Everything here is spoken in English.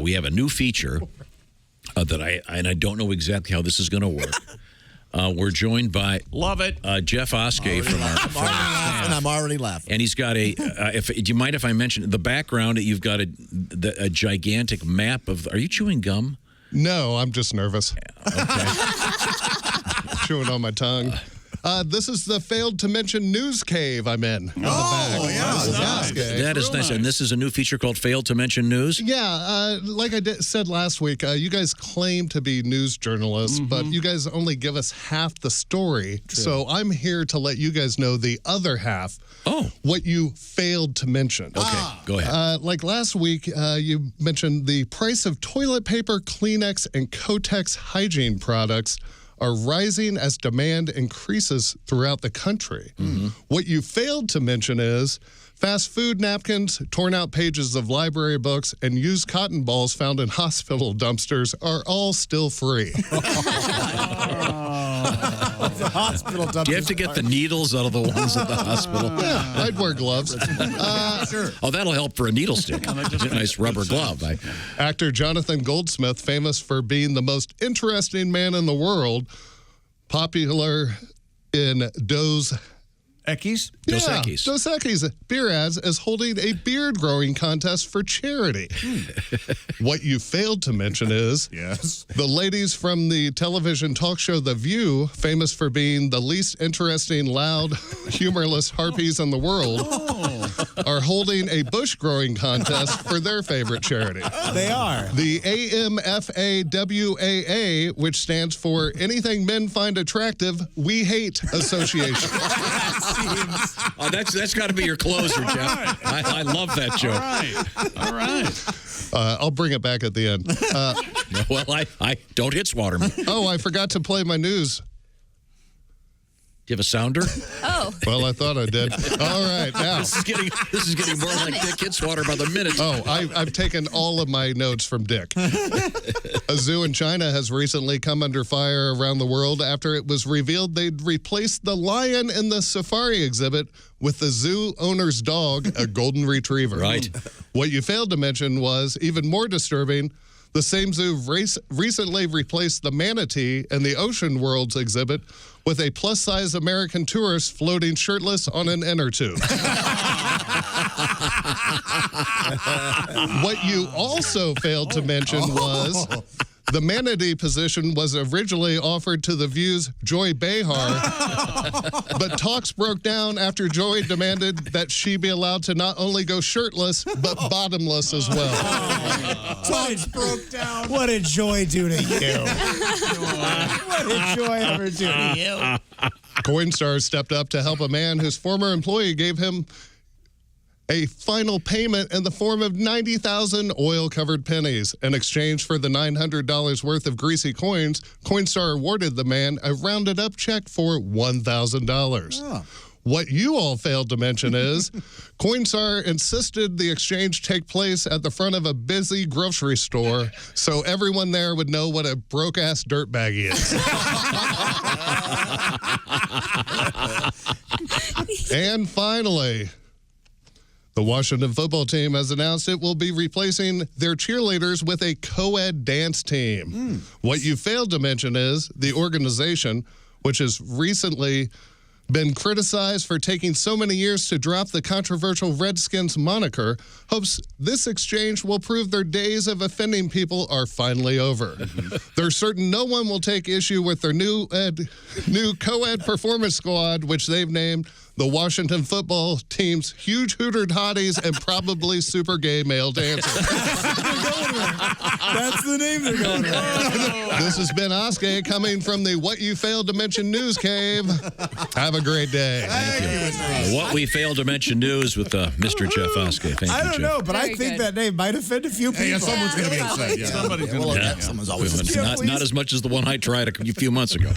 we have a new feature that I don't know exactly how this is going to work. We're joined by Jeff Oskay from our I'm already laughing. And he's got a. Do you mind if I mention the background? You've got a gigantic map of. Are you chewing gum? No, I'm just nervous. Okay. Chewing on my tongue. This is the failed to mention news cave I'm in. That is nice. And this is a new feature called Failed to Mention News? Yeah, like I said last week, you guys claim to be news journalists, but you guys only give us half the story. True. So I'm here to let you guys know the other half. Oh. What you failed to mention. Okay, go ahead. Like last week, you mentioned the price of toilet paper, Kleenex, and Kotex hygiene products are rising as demand increases throughout the country. What you failed to mention is fast food napkins, torn out pages of library books, and used cotton balls found in hospital dumpsters are all still free. The hospital dumpsters. Do you have to get the needles out of the ones at the hospital? Yeah, I'd wear gloves. Sure. Oh, that'll help for a needle stick. A nice rubber glove. Actor Jonathan Goldsmith, famous for being the most interesting man in the world, popular in Dos Equis? Dos Equis. Dos Equis beer ads, is holding a beard growing contest for charity. What you failed to mention is the ladies from the television talk show The View, famous for being the least interesting, loud, humorless harpies in the world, are holding a bush growing contest for their favorite charity. They are. The AMFAWAA, which stands for Anything Men Find Attractive, We Hate Association. Oh, that's got to be your closer, Jeff. I love that joke. All right. I'll bring it back at the end. Well, I don't hit Swaterman. Oh, I forgot to play my news. Do you have a sounder? Oh. Well, I thought I did. All right, now. This is getting more like Dick Hitswater by the minute. Oh, I've taken all of my notes from Dick. A zoo in China has recently come under fire around the world after it was revealed they'd replaced the lion in the safari exhibit with the zoo owner's dog, a golden retriever. Right. What you failed to mention was, even more disturbing, the same zoo recently replaced the manatee in the Ocean Worlds exhibit with a plus-size American tourist floating shirtless on an inner tube. What you also failed to mention was the manatee position was originally offered to The View's Joy Behar, but talks broke down after Joy demanded that she be allowed to not only go shirtless, but bottomless as well. Talks broke down. What did Joy do to you? What did Joy ever do to you? Coinstar stepped up to help a man whose former employee gave him a final payment in the form of 90,000 oil-covered pennies. In exchange for the $900 worth of greasy coins, Coinstar awarded the man a rounded-up check for $1,000. Oh. What you all failed to mention is Coinstar insisted the exchange take place at the front of a busy grocery store so everyone there would know what a broke-ass dirtbag he is. And finally, the Washington football team has announced it will be replacing their cheerleaders with a co-ed dance team. What you failed to mention is the organization, which has recently been criticized for taking so many years to drop the controversial Redskins moniker, hopes this exchange will prove their days of offending people are finally over. They're certain no one will take issue with their new co-ed performance squad, which they've named the Washington football team's huge hootered hotties and probably super gay male dancers. That's the name they're going with. This has been Oskay coming from the What You Failed to Mention News Cave. Have a great day. Thank you. What we failed to mention news with Mr. Jeff Oskay. Thank you, I don't Jeff. know, but Very I think good. that name might offend a few people. Yeah, someone's going to be upset. Yeah. Somebody's Somebody's going to gonna be be upset. Not as much as the one I tried a few months ago.